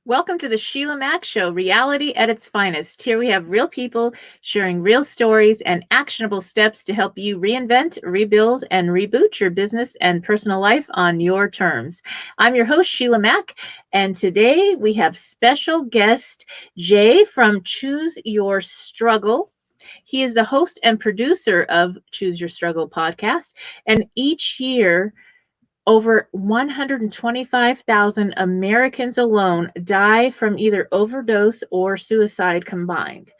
Welcome to the Sheila Mack Show, reality at its finest. Here we have real people sharing real stories and actionable steps to help you reinvent, rebuild, and reboot your business and personal life on your terms. I'm your host, Sheila Mack, and today we have special guest Jay from Choose Your Struggle. He is the host and producer of Choose Your Struggle podcast, and each year over 125,000 Americans alone die from either overdose or suicide combined.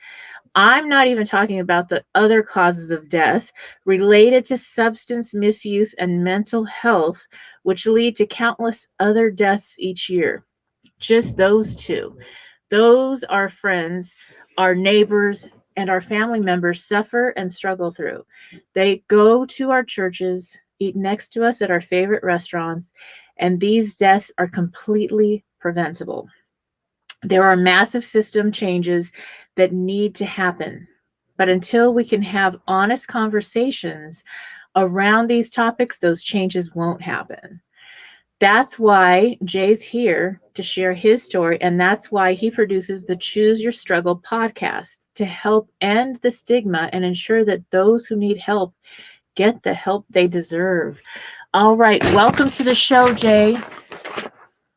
I'm not even talking about the other causes of death related to substance misuse and mental health, which lead to countless other deaths each year. Just those two. Those our friends, our neighbors, and our family members suffer and struggle through. They go to our churches, eat next to us at our favorite restaurants, and these deaths are completely preventable. There are massive system changes that need to happen. But until we can have honest conversations around these topics, those changes won't happen. That's why Jay's here to share his story, and that's why he produces the Choose Your Struggle podcast to help end the stigma and ensure that those who need help get the help they deserve. All right, welcome to the show, Jay.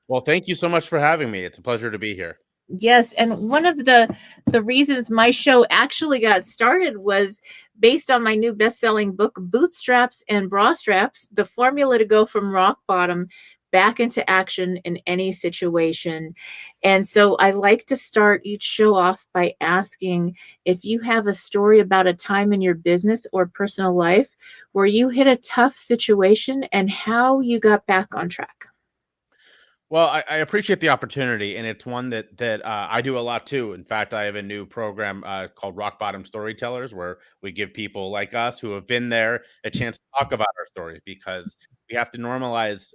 Well, thank you so much for having me. It's a pleasure to be here. Yes, and one of the reasons my show actually got started was based on my new best-selling book, Bootstraps and Bra Straps: The Formula to Go from Rock Bottom Back into Action in Any Situation. And so I like to start each show off by asking if you have a story about a time in your business or personal life where you hit a tough situation and how you got back on track. Well, I appreciate the opportunity, and it's one that I do a lot too. In fact, I have a new program called Rock Bottom Storytellers, where we give people like us who have been there a chance to talk about our story, because we have to normalize,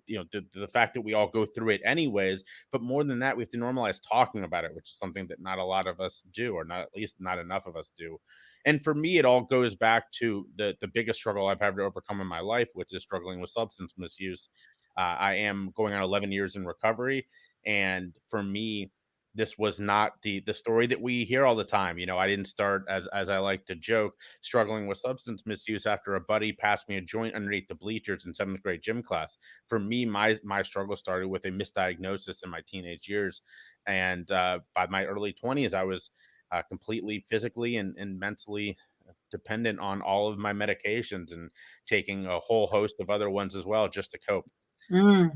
the fact that we all go through it anyways. But more than that, we have to normalize talking about it, which is something that not a lot of us do, or not at least not enough of us do. And for me, it all goes back to the biggest struggle I've had to overcome in my life, which is struggling with substance misuse. I am going on 11 years in recovery, and for me, this was not the story that we hear all the time. I didn't start, as I like to joke, struggling with substance misuse after a buddy passed me a joint underneath the bleachers in seventh grade gym class. For me, my struggle started with a misdiagnosis in my teenage years, and by my early 20s, I was completely physically and mentally dependent on all of my medications and taking a whole host of other ones as well just to cope. Mm.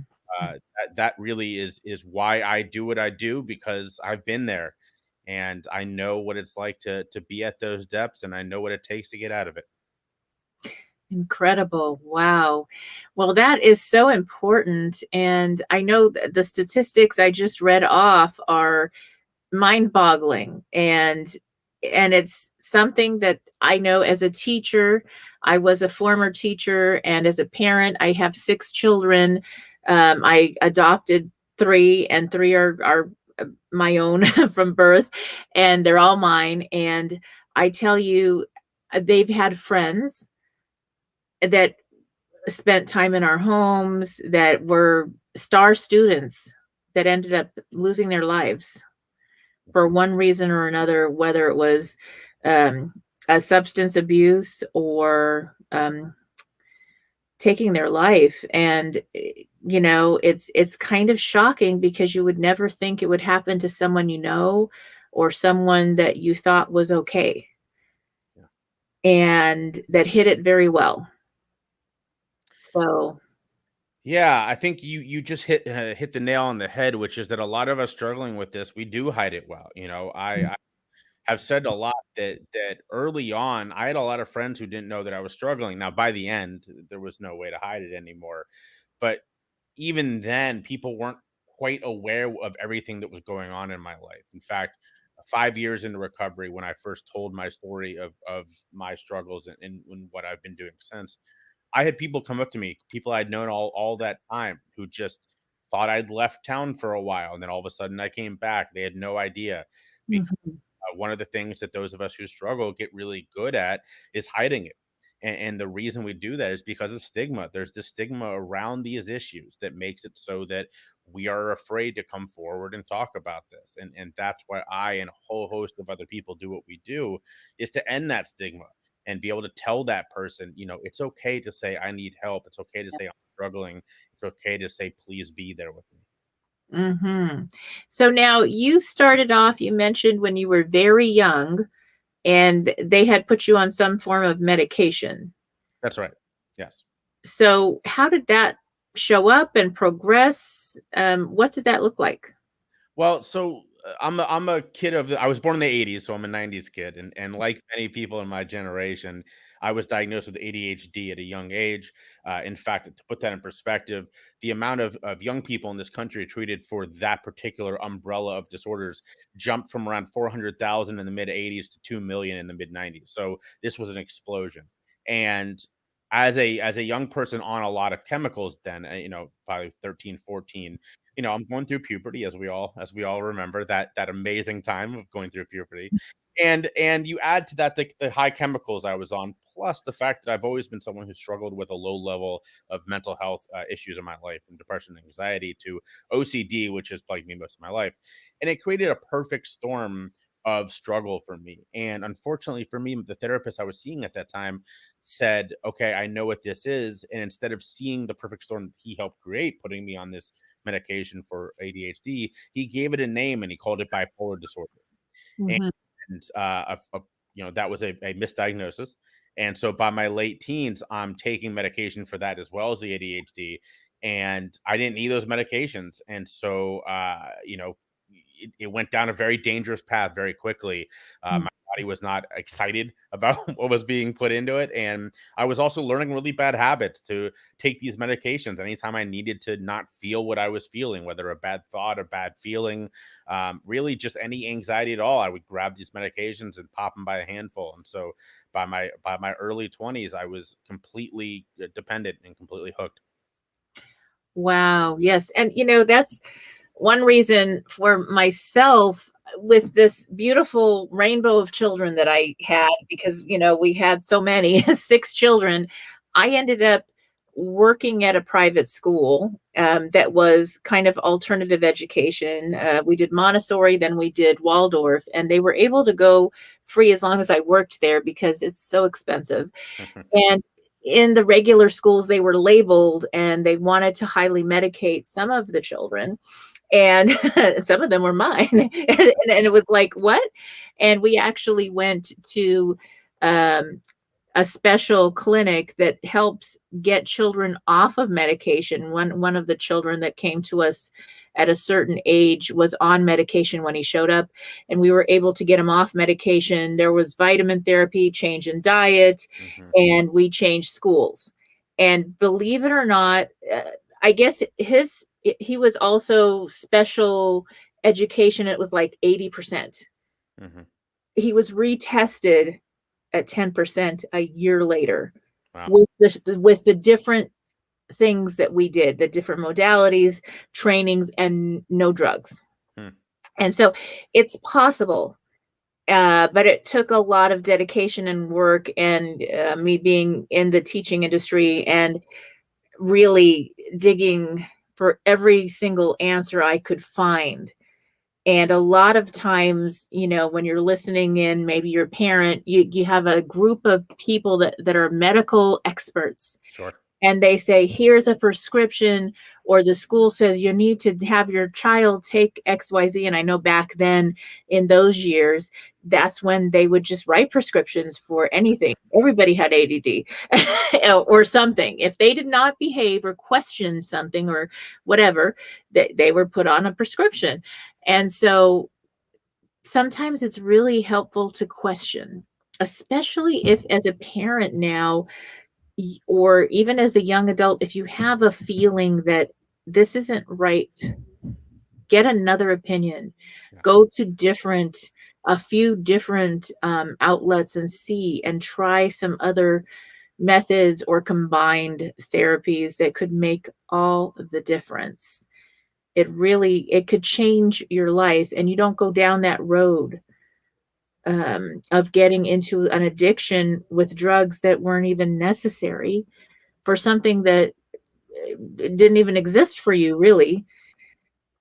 That really is why I do what I do, because I've been there and I know what it's like to be at those depths, and I know what it takes to get out of it. Incredible. Wow. Well, that is so important. And I know the statistics I just read off are mind-boggling. And it's something that I know as a teacher. I was a former teacher, and as a parent, I have 6 children. I adopted 3, and 3 are my own from birth, and they're all mine. And I tell you, they've had friends that spent time in our homes that were star students that ended up losing their lives for one reason or another, whether it was um, a substance abuse or taking their life. And it's kind of shocking because you would never think it would happen to someone or someone that you thought was okay, Yeah. and that hit it very well. So Yeah, I think you just hit the nail on the head, which is that a lot of us struggling with this, we do hide it well. I have said a lot that early on, I had a lot of friends who didn't know that I was struggling. Now, by the end, there was no way to hide it anymore. But even then, people weren't quite aware of everything that was going on in my life. In fact, 5 years into recovery, when I first told my story of my struggles and what I've been doing since, I had people come up to me, people I'd known all that time, who just thought I'd left town for a while, and then all of a sudden I came back. They had no idea, because mhm. one of the things that those of us who struggle get really good at is hiding it. And the reason we do that is because of stigma. There's this stigma around these issues that makes it so that we are afraid to come forward and talk about this. And that's why I and a whole host of other people do what we do, is to end that stigma and be able to tell that person, it's okay to say, I need help. It's okay to say, I'm struggling. It's okay to say, please be there with me. So now you started off, you mentioned when you were very young and they had put you on some form of medication. That's right. Yes. So how did that show up and progress? What did that look like? Well, so I'm a kid I was born in the '80s, so I'm a '90s kid, and like many people in my generation, I was diagnosed with ADHD at a young age. In fact, to put that in perspective, the amount of young people in this country treated for that particular umbrella of disorders jumped from around 400,000 in the mid '80s to 2 million in the mid '90s. So this was an explosion. And as a young person on a lot of chemicals, then probably 13, 14, I'm going through puberty, as we all remember that amazing time of going through puberty. And you add to that the high chemicals I was on, plus the fact that I've always been someone who struggled with a low level of mental health issues in my life, from depression and anxiety to OCD, which has plagued me most of my life. And it created a perfect storm of struggle for me. And unfortunately for me, the therapist I was seeing at that time said, okay, I know what this is. And instead of seeing the perfect storm that he helped create, putting me on this medication for ADHD, he gave it a name and he called it bipolar disorder. And, Mhm. that was a misdiagnosis. And so by my late teens, I'm taking medication for that as well as the ADHD. And I didn't need those medications. And so, it went down a very dangerous path very quickly. My body was not excited about what was being put into it. And I was also learning really bad habits to take these medications anytime I needed to not feel what I was feeling, whether a bad thought, a bad feeling, really just any anxiety at all. I would grab these medications and pop them by a handful. And so by my early 20s, I was completely dependent and completely hooked. Wow. Yes. And that's one reason for myself with this beautiful rainbow of children that I had, because, we had so many, 6 children. I ended up working at a private school that was kind of alternative education. We did Montessori, then we did Waldorf, and they were able to go free as long as I worked there because it's so expensive. And in the regular schools, they were labeled and they wanted to highly medicate some of the children. And some of them were mine. And it was like, what? And we actually went to um, a special clinic that helps get children off of medication. One of the children that came to us at a certain age was on medication when he showed up, and we were able to get him off medication. There was vitamin therapy, change in diet, Hmm. and we changed schools. And believe it or not, I guess he was also special education. It was like 80%. Hmm. He was retested at 10% a year later Wow. with the different things that we did, the different modalities, trainings, and no drugs. Hmm. And so it's possible, but it took a lot of dedication and work, and me being in the teaching industry and really digging for every single answer I could find. And a lot of times, when you're listening in, maybe your parent, you have a group of people that are medical experts, Sure. and they say, here's a prescription, or the school says you need to have your child take XYZ. And I know back then in those years, that's when they would just write prescriptions for anything. Everybody had ADD or something. If they did not behave or question something or whatever, they were put on a prescription. And so sometimes it's really helpful to question, especially if as a parent now, or even as a young adult, if you have a feeling that this isn't right, get another opinion, Yeah. go to a few different outlets and see and try some other methods or combined therapies that could make all the difference. It could change your life, and you don't go down that road of getting into an addiction with drugs that weren't even necessary for something that didn't even exist for you, really.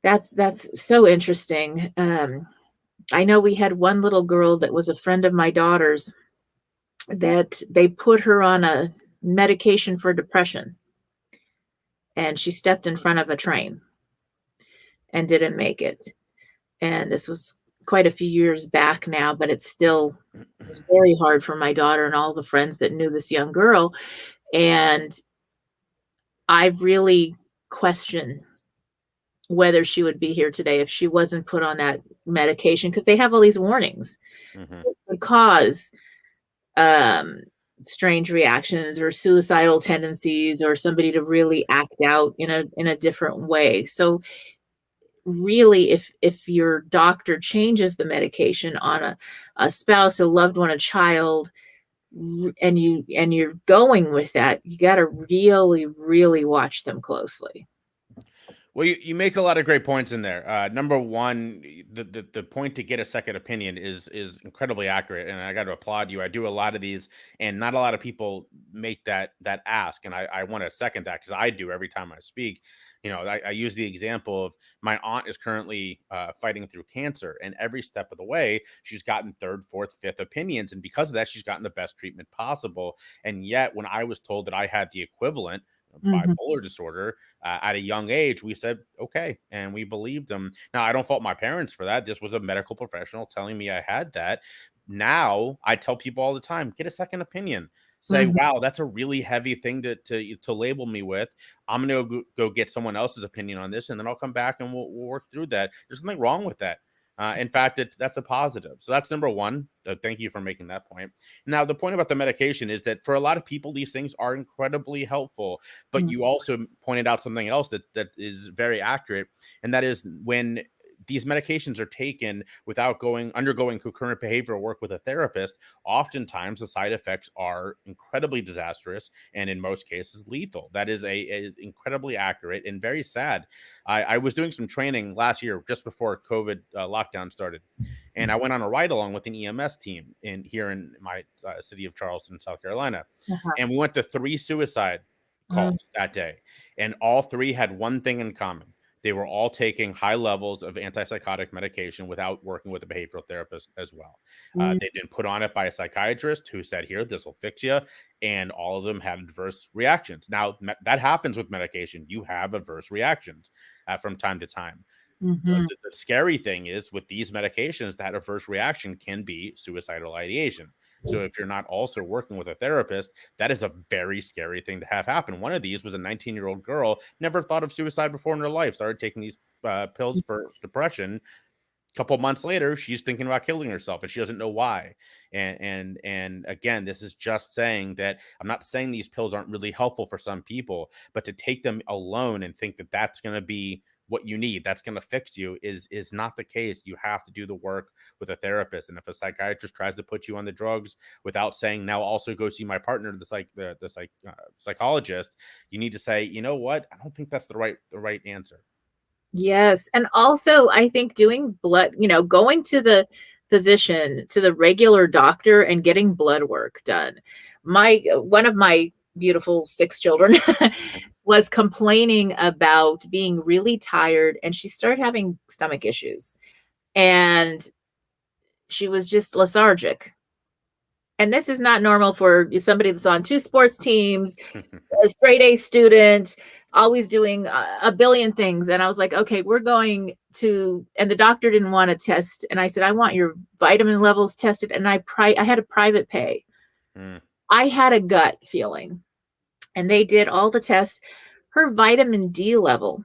That's so interesting. I know we had one little girl that was a friend of my daughter's that they put her on a medication for depression, and she stepped in front of a train and didn't make it. And this was quite a few years back now, but it's still was very hard for my daughter and all the friends that knew this young girl. And I really question whether she would be here today if she wasn't put on that medication, because they have all these warnings. Mhm. It could cause um, strange reactions or suicidal tendencies, or somebody to really act out in a different way. So really, if your doctor changes the medication on a spouse, a loved one, a child, and you're going with that, you got to really, really watch them closely. Well, you make a lot of great points in there. Number one, the point to get a second opinion is incredibly accurate, and I got to applaud you. I do a lot of these, and not a lot of people make that ask, and I want to second that because I do every time I speak. I use the example of my aunt is currently fighting through cancer, and every step of the way, she's gotten third, fourth, fifth opinions, and because of that, she's gotten the best treatment possible. And yet, when I was told that I had the equivalent Mhm. bipolar disorder at a young age, we said okay, and we believed them. Now, I don't fault my parents for that. This was a medical professional telling me I had that. Now I tell people all the time, get a second opinion. Say, Mhm. wow, that's a really heavy thing to label me with. I'm gonna go get someone else's opinion on this, and then I'll come back and we'll work through that. There's nothing wrong with that. In fact, that's a positive. So that's number one. Thank you for making that point. Now, the point about the medication is that for a lot of people, these things are incredibly helpful. But Mhm. you also pointed out something else that is very accurate, and that is when these medications are taken without undergoing concurrent behavioral work with a therapist, oftentimes the side effects are incredibly disastrous and in most cases lethal. That is incredibly accurate and very sad. I was doing some training last year just before COVID lockdown started, and I went on a ride along with an EMS team here in my city of Charleston, South Carolina, Uh-huh. and we went to 3 suicide Mm. calls that day, and all three had one thing in common. They were all taking high levels of antipsychotic medication without working with a behavioral therapist as well. Mm. They've been put on it by a psychiatrist who said, "Here, this will fix you," and all of them had adverse reactions. Now, that happens with medication. You have adverse reactions from time to time. Mhm. The scary thing is with these medications, that adverse reaction can be suicidal ideation. So if you're not also working with a therapist, that is a very scary thing to have happen. One of these was a 19-year-old girl, never thought of suicide before in her life, started taking these pills for depression. A couple months later, she's thinking about killing herself, and she doesn't know why. And again, this is just saying that I'm not saying these pills aren't really helpful for some people, but to take them alone and think that that's going to be what you need, that's going to fix you, is not the case. You have to do the work with a therapist, and if a psychiatrist tries to put you on the drugs without saying, now also go see my partner, psychologist, you need to say, you know what, I don't think that's the right answer. Yes, and also I think doing blood, going to the physician, to the regular doctor and getting blood work done. My One of my beautiful 6 children was complaining about being really tired, and she started having stomach issues, and she was just lethargic. And this is not normal for somebody that's on 2 sports teams, a straight A student, always doing a billion things. And I was like, okay, we're going to, and the doctor didn't want to test. And I said, I want your vitamin levels tested. And I had a private pay. Mm, I had a gut feeling, and they did all the tests. Her vitamin D level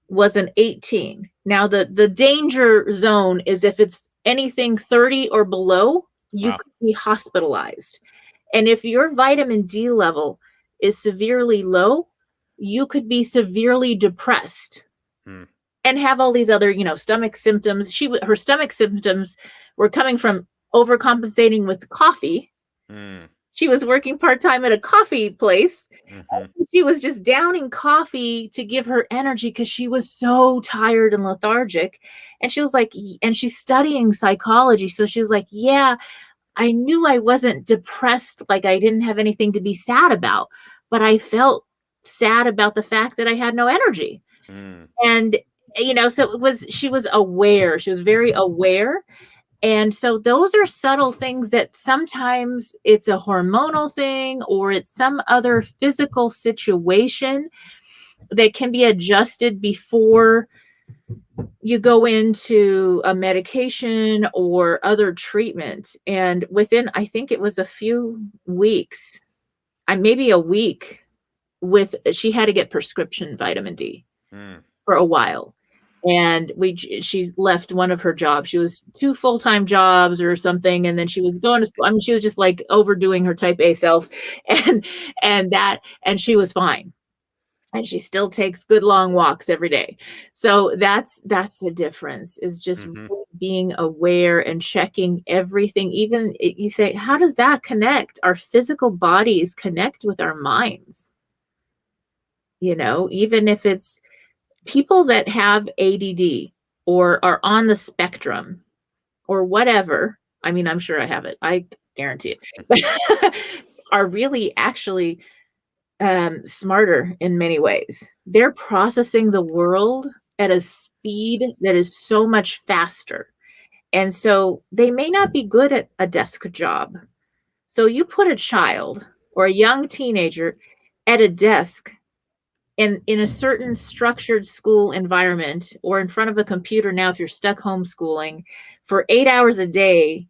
was an 18. Now, the danger zone is if it's anything 30 or below, you wow. could be hospitalized. And if your vitamin D level is severely low, you could be severely depressed Mm, and have all these other, stomach symptoms. Her stomach symptoms were coming from overcompensating with coffee mm. she was working part-time at a coffee place. Mhm. She was just downing coffee to give her energy because she was so tired and lethargic. And she was like, and she's studying psychology. So she was like, yeah, I knew I wasn't depressed, like I didn't have anything to be sad about, but I felt sad about the fact that I had no energy. Mm. And, so she was aware. She was very aware. And so those are subtle things that sometimes it's a hormonal thing or it's some other physical situation that can be adjusted before you go into a medication or other treatment. And within, I think it was a few weeks, maybe a week, she had to get prescription vitamin D Mm. for a while. And she left one of her jobs. She was 2 full-time jobs or something, and then she was going to school. I mean, she was just like overdoing her type A self, and and she was fine. And she still takes good long walks every day. So that's the difference, is just Mhm. really being aware and checking everything. Even you say, how does that connect? Our physical bodies connect with our minds. Even if it's people that have ADD or are on the spectrum or whatever. I mean, I'm sure I have it. I guarantee it. Are really actually smarter in many ways. They're processing the world at a speed that is so much faster. And so they may not be good at a desk job. So you put a child or a young teenager at a desk in a certain structured school environment or in front of a computer now if you're stuck homeschooling for 8 hours a day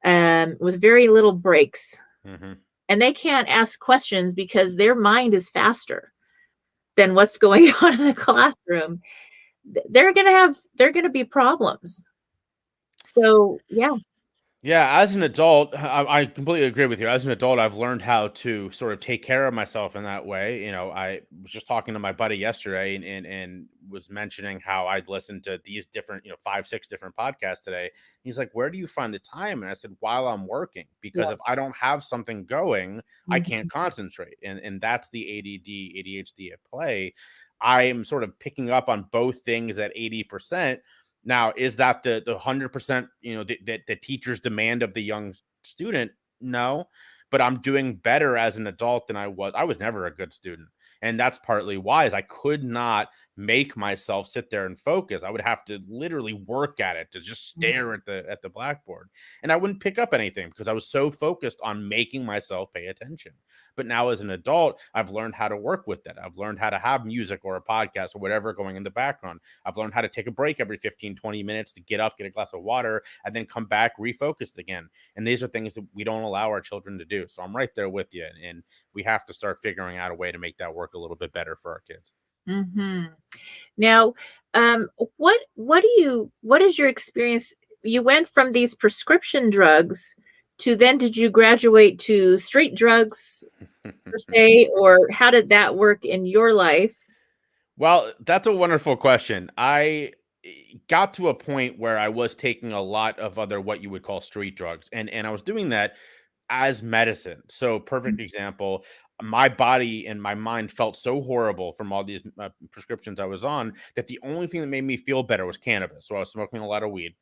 with very little breaks, Mhm. and they can't ask questions because their mind is faster than what's going on in the classroom, they're going to be problems. So yeah. Yeah, as an adult, I completely agree with you. As an adult, I've learned how to sort of take care of myself in that way. I was just talking to my buddy yesterday and was mentioning how I'd listened to these different, 5, 6 different podcasts today. He's like, "Where do you find the time?" And I said, "While I'm working, because Yeah. if I don't have something going, I can't Mhm. concentrate." And that's the ADD, ADHD at play. I am sort of picking up on both things at 80%. Now, is that the 100%, that the teacher's demand of the young student? No, but I'm doing better as an adult than I was. I was never a good student. And that's partly why is I could not make myself sit there and focus. I would have to literally work at it to just Mhm. stare at the blackboard. And I wouldn't pick up anything because I was so focused on making myself pay attention. But now as an adult, I've learned how to work with that. I've learned how to have music or a podcast or whatever going in the background. I've learned how to take a break every 15, 20 minutes to get up, get a glass of water, and then come back refocused again. And these are things that we don't allow our children to do. So I'm right there with you. And we have to start figuring out a way to make that work a little bit better for our kids. Mhm. Now, what is your experience? You went from these prescription drugs to then did you graduate to street drugs per se, or how did that work in your life? Well, that's a wonderful question. Got to a point where I was taking a lot of other what you would call street drugs, and I was doing that as medicine. So, perfect example, my body and my mind felt so horrible from all these prescriptions I was on that the only thing that made me feel better was cannabis. So, I was smoking a lot of weed.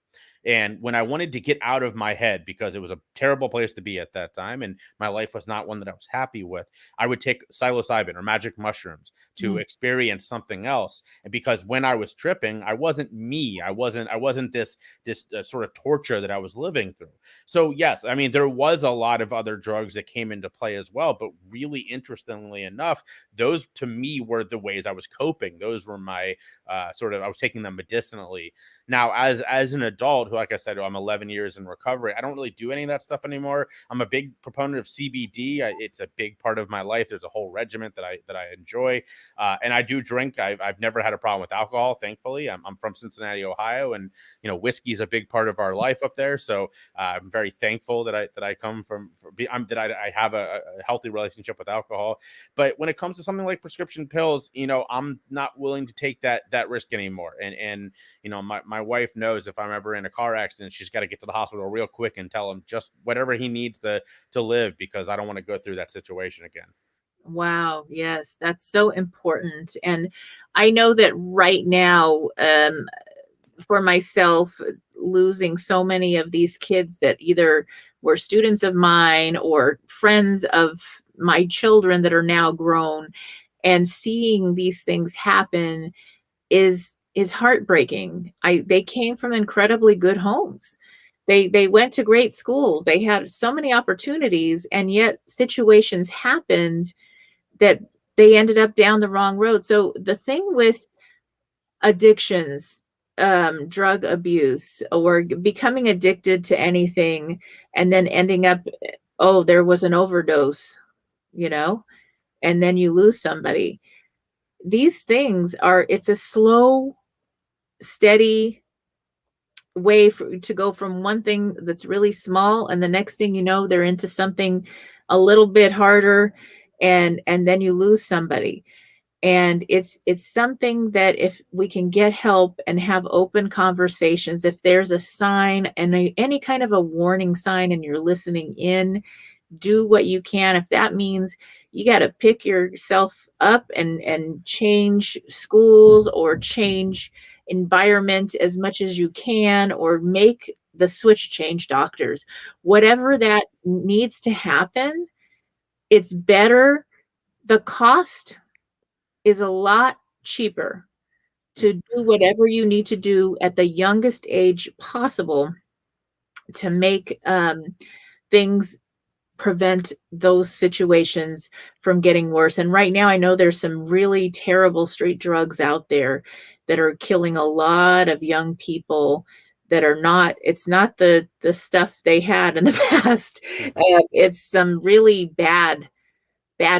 And when I wanted to get out of my head because it was a terrible place to be at that time and my life was not one that I was happy with, I would take psilocybin or magic mushrooms to Mm, experience something else. And because when I was tripping, I wasn't me. I wasn't this sort of torture that I was living through. So yes, I mean there was a lot of other drugs that came into play as well, but really interestingly enough, those to me were the ways I was coping. Those were my sort of I was taking them medicinally. Now, as an adult, who like I said, I'm 11 years in recovery, I don't really do any of that stuff anymore. I'm a big proponent of CBD. It's a big part of my life. There's a whole regiment that I enjoy, and I do drink. I've never had a problem with alcohol, thankfully. I'm from Cincinnati, Ohio, and whiskey is a big part of our life up there. So I'm very thankful that I come that I have a healthy relationship with alcohol. But when it comes to something like prescription pills, I'm not willing to take that risk anymore. And my wife knows if I'm ever her in a car accident. She's got to get to the hospital real quick and tell him just whatever he needs to live, because I don't want to go through that situation again. Wow, yes, that's so important. And I know that right now, for myself, losing so many of these kids that either were students of mine or friends of my children that are now grown, and seeing these things happen is heartbreaking. They came from incredibly good homes. They went to great schools. They had so many opportunities, and yet situations happened that they ended up down the wrong road. So the thing with addictions, drug abuse, or becoming addicted to anything, and then ending up, oh, there was an overdose, you know, and then you lose somebody. These things it's a slow, steady way to go from one thing that's really small, and the next thing you know, they're into something a little bit harder, and then you lose somebody. And it's something that if we can get help and have open conversations, if there's a sign and any kind of a warning sign and you're listening in, do what you can. If that means you got to pick yourself up and change schools or change environment as much as you can, or make the switch, change doctors, whatever that needs to happen, it's better. The cost is a lot cheaper to do whatever you need to do at the youngest age possible to make things, prevent those situations from getting worse. And right now, I know there's some really terrible street drugs out there that are killing a lot of young people that are not, it's not the stuff they had in the past. It's some really bad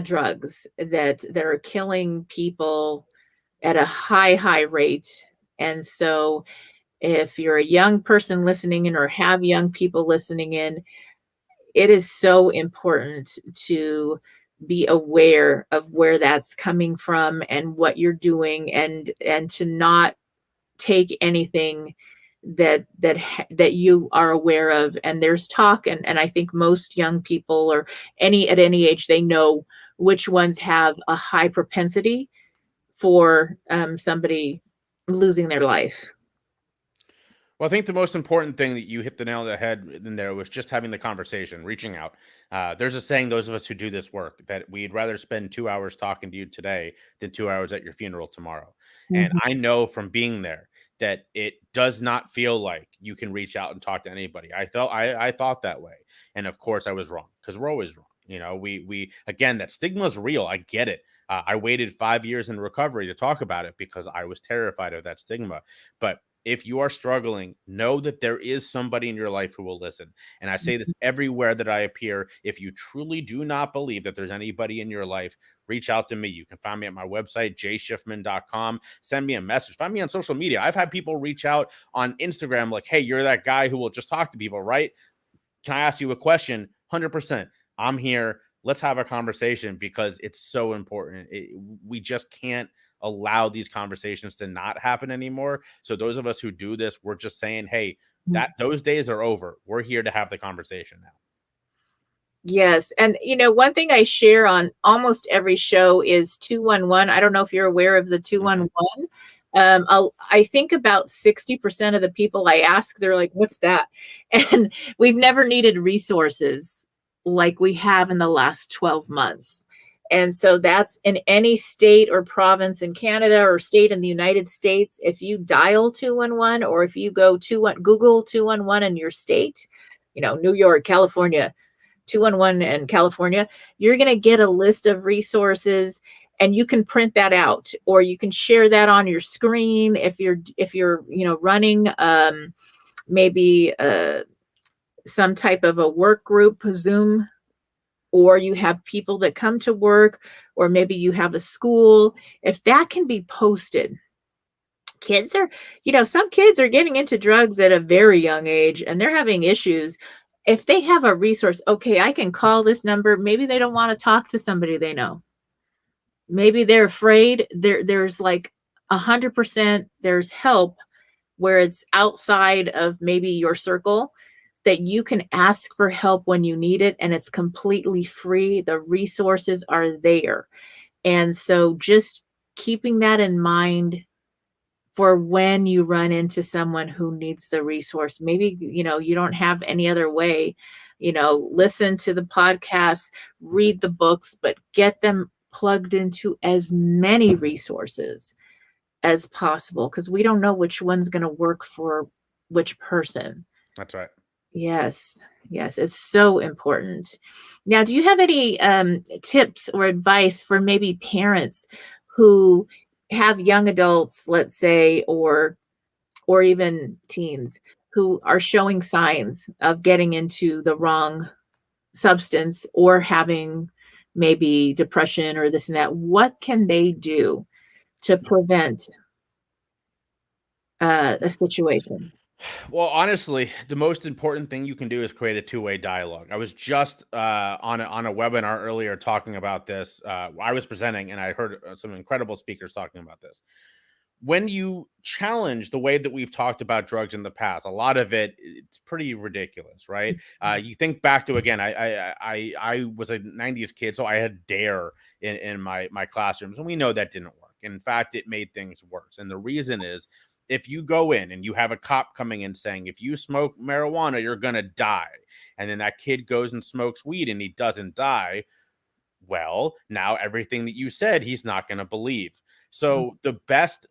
drugs that are killing people at a high rate. And so if you're a young person listening in or have young people listening in, it is so important to be aware of where that's coming from and what you're doing, and to not take anything that you are aware of. And there's talk, and I think most young people, or at any age, they know which ones have a high propensity for somebody losing their life. Well, I think the most important thing that you hit the nail on the head in there was just having the conversation, reaching out. There's a saying, those of us who do this work, that we'd rather spend 2 hours talking to you today than 2 hours at your funeral tomorrow. And Mhm. I know from being there that it does not feel like you can reach out and talk to anybody. I thought that way. And of course I was wrong, because we're always wrong. You know, we again, that stigma is real. I get it. I waited 5 years in recovery to talk about it because I was terrified of that stigma. But if you are struggling, know that there is somebody in your life who will listen. And I say this everywhere that I appear. If you truly do not believe that there's anybody in your life, reach out to me. You can find me at my website, jshifman.com. Send me a message. Find me on social media. I've had people reach out on Instagram like, hey, you're that guy who will just talk to people, right? Can I ask you a question? 100%. I'm here. Let's have a conversation, because it's so important. We just can't allow these conversations to not happen anymore. So those of us who do this, we're just saying, hey, that those days are over. We're here to have the conversation now. Yes. And, one thing I share on almost every show is 211. I don't know if you're aware of the Mhm. 211. I think about 60% of the people I ask, they're like, what's that? And we've never needed resources like we have in the last 12 months. And so that's in any state or province in Canada or state in the United States. If you dial 211, or if you go to Google 211 in your state, New York, California, 211 in California, you're going to get a list of resources, and you can print that out, or you can share that on your screen if you're running maybe some type of a work group, Zoom, or you have people that come to work, or maybe you have a school. If that can be posted, kids are, some kids are getting into drugs at a very young age, and they're having issues. If they have a resource, okay, I can call this number. Maybe they don't want to talk to somebody they know. Maybe they're afraid. There's like 100%, there's help where it's outside of maybe your circle, that you can ask for help when you need it, and it's completely free. The resources are there. And so just keeping that in mind for when you run into someone who needs the resource. Maybe, you don't have any other way, listen to the podcasts, read the books, but get them plugged into as many resources as possible, because we don't know which one's going to work for which person. That's right. Yes, yes, it's so important. Now, do you have any tips or advice for maybe parents who have young adults, let's say, or even teens who are showing signs of getting into the wrong substance or having maybe depression or this and that? What can they do to prevent a situation? Well, honestly, the most important thing you can do is create a two-way dialogue. I was just on a webinar earlier talking about this. I was presenting, and I heard some incredible speakers talking about this. When you challenge the way that we've talked about drugs in the past, a lot of it's pretty ridiculous, right? You think back to, again, I was a '90s kid, so I had Dare in my classrooms, and we know that didn't work. In fact, it made things worse, and the reason is, if you go in and you have a cop coming in saying, if you smoke marijuana, you're going to die, and then that kid goes and smokes weed and he doesn't die, well, now everything that you said, he's not going to believe. So the best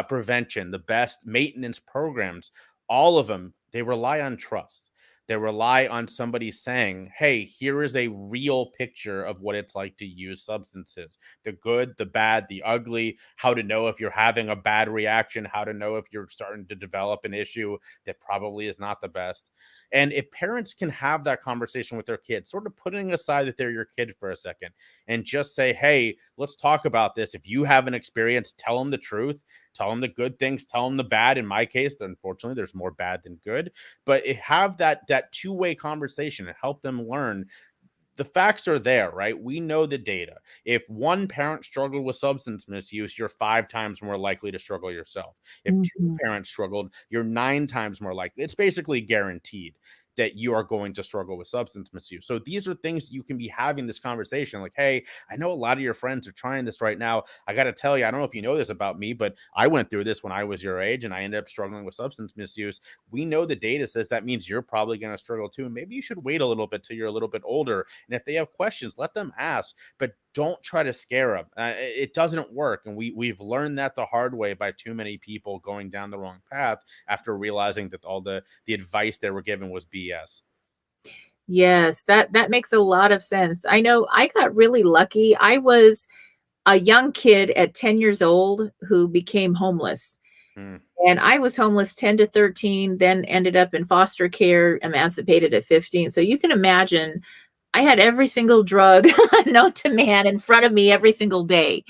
prevention, the best maintenance programs, all of them, they rely on trust. They rely on somebody saying, hey, here is a real picture of what it's like to use substances, the good, the bad, the ugly, how to know if you're having a bad reaction, how to know if you're starting to develop an issue that probably is not the best. And if parents can have that conversation with their kids, sort of putting aside that they're your kid for a second, and just say, hey, let's talk about this. If you have an experience, tell them the truth, tell them the good things, tell them the bad. In my case, unfortunately, there's more bad than good, but have that two-way conversation and help them learn. The facts are there, right? We know the data. If one parent struggled with substance misuse, you're 5 times more likely to struggle yourself. If two Mhm. parents struggled, you're 9 times more likely. It's basically guaranteed that you are going to struggle with substance misuse. So these are things you can be having this conversation like, hey, I know a lot of your friends are trying this right now. I got to tell you, I don't know if you know this about me, but I went through this when I was your age and I ended up struggling with substance misuse. We know the data says that means you're probably going to struggle too. Maybe you should wait a little bit till you're a little bit older. And if they have questions, let them ask, but don't try to scare them. It doesn't work. And we've learned that the hard way by too many people going down the wrong path after realizing that all the advice they were given was BS. Yes, that makes a lot of sense. I know I got really lucky. I was a young kid at 10 years old who became homeless. Mm, And I was homeless 10 to 13, then ended up in foster care, emancipated at 15. So you can imagine I had every single drug known to man in front of me every single day.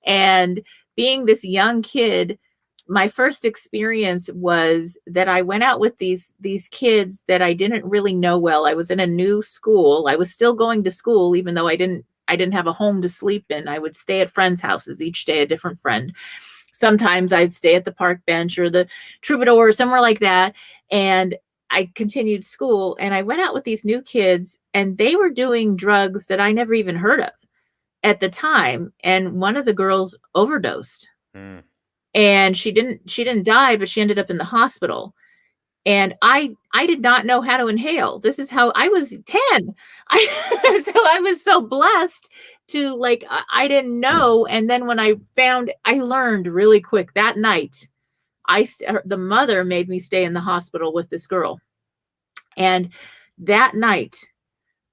And being this young kid, my first experience was that I went out with these kids that I didn't really know well. I was in a new school. I was still going to school even though I didn't have a home to sleep in. I would stay at friends' houses each day, a different friend. Sometimes I'd stay at the park bench or the Troubadour or somewhere like that. And I continued school and I went out with these new kids and they were doing drugs that I never even heard of at the time. And one of the girls overdosed mm. and she didn't die, but she ended up in the hospital. And I did not know how to inhale. This is how I was 10. So I was so blessed to like I didn't know. And then when I learned really quick that night. The mother made me stay in the hospital with this girl. And that night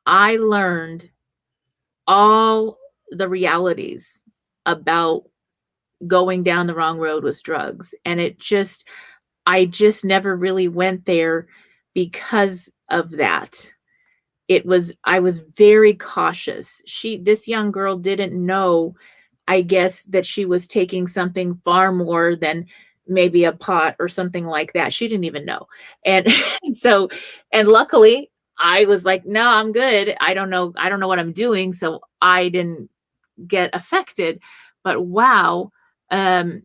I learned all the realities about going down the wrong road with drugs. And I just never really went there because of that. I was very cautious. This young girl didn't know, I guess, that she was taking something far more than maybe a pot or something like that. She didn't even know. And so, and luckily I was like, no, I'm good. I don't know what I'm doing. So I didn't get affected. But wow, um,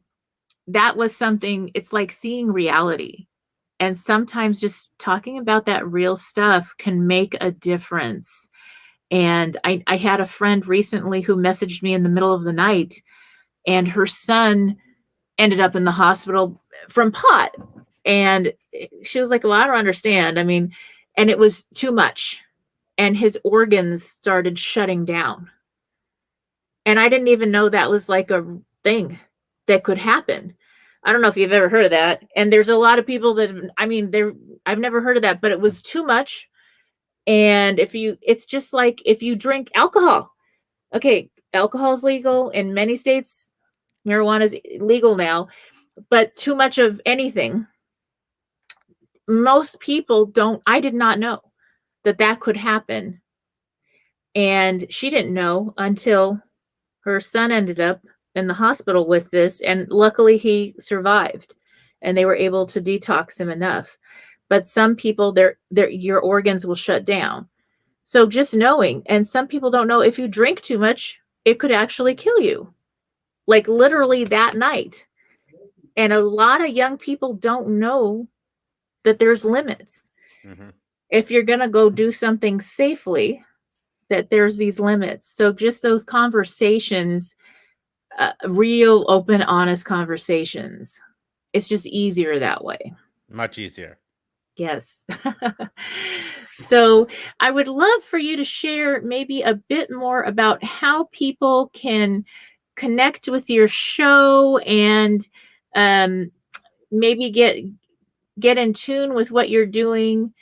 that was something, it's like seeing reality. And sometimes just talking about that real stuff can make a difference. And I had a friend recently who messaged me in the middle of the night, and her son ended up in the hospital from pot. And she was like, well, I don't understand. I mean, and it was too much. And his organs started shutting down. And I didn't even know that was like a thing that could happen. I don't know if you've ever heard of that. And there's a lot of people that, I mean, I've never heard of that, but it was too much. And it's just like if you drink alcohol. Okay, alcohol is legal in many states. Marijuana is legal now, but too much of anything. Most people don't, I did not know that that could happen. And she didn't know until her son ended up in the hospital with this, and luckily he survived and they were able to detox him enough. But some people, your organs will shut down. So just knowing, and some people don't know, if you drink too much, it could actually kill you, like literally that night. And a lot of young people don't know that there's limits. Mm-hmm. If you're going to go do something safely, that there's these limits. So just those conversations, real, open, honest conversations. It's just easier that way. Much easier. Yes. So I would love for you to share maybe a bit more about how people can connect with your show and maybe get in tune with what you're doing.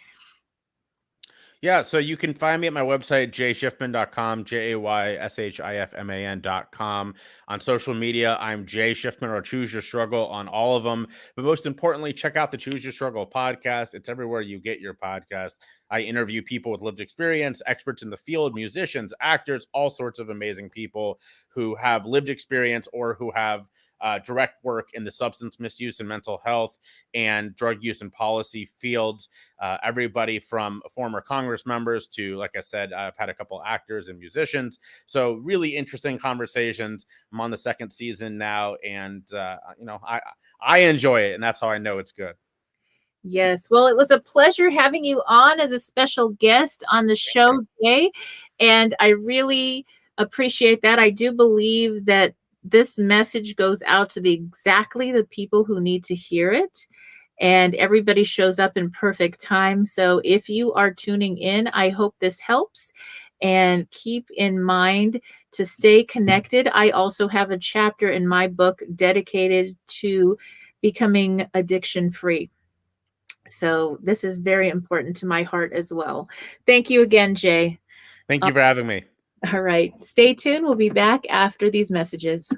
Yeah, so you can find me at my website, jayshifman.com, JAYSHIFMAN.com. On social media, I'm Jay Shifman or Choose Your Struggle on all of them. But most importantly, check out the Choose Your Struggle podcast. It's everywhere you get your podcast. I interview people with lived experience, experts in the field, musicians, actors, all sorts of amazing people who have lived experience or who have direct work in the substance misuse and mental health and drug use and policy fields. Everybody from former Congress members to, like I said, I've had a couple actors and musicians. So really interesting conversations. I'm on the second season now, and I enjoy it, and that's how I know it's good. Yes. Well, it was a pleasure having you on as a special guest on the show today. And I really appreciate that. I do believe that this message goes out to exactly the people who need to hear it. And everybody shows up in perfect time. So if you are tuning in, I hope this helps. And keep in mind to stay connected. I also have a chapter in my book dedicated to becoming addiction free. So this is very important to my heart as well. Thank you again, Jay. Thank you for having me. All right. Stay tuned. We'll be back after these messages.